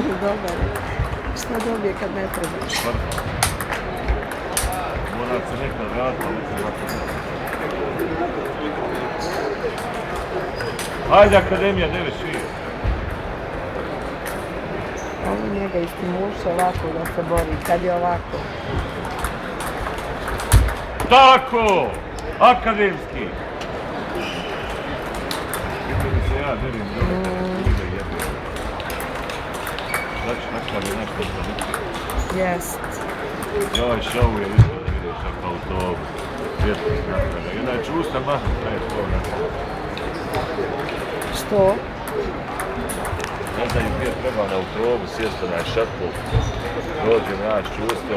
Dobar. Šta dobije kad ne treba? Mora se nekad vratiti, ali se vratiti. Ajde, Akademija, ne svi. Ovo njega istimuliše ovako da se bori, kad je ovako. Tako! Akademski! Vidim se ja, ne vidim dobro kako ide jedno. Znači, takav je naš poslanik. Jest. Joj, šovu je vidio da vidiš kako autobus. Vjetnik napravlja. Inače, usta mahnu traje to napravlja. Što? Ne znam gdje treba na autobus, sjesti onaj šatl, dođe naš čusto,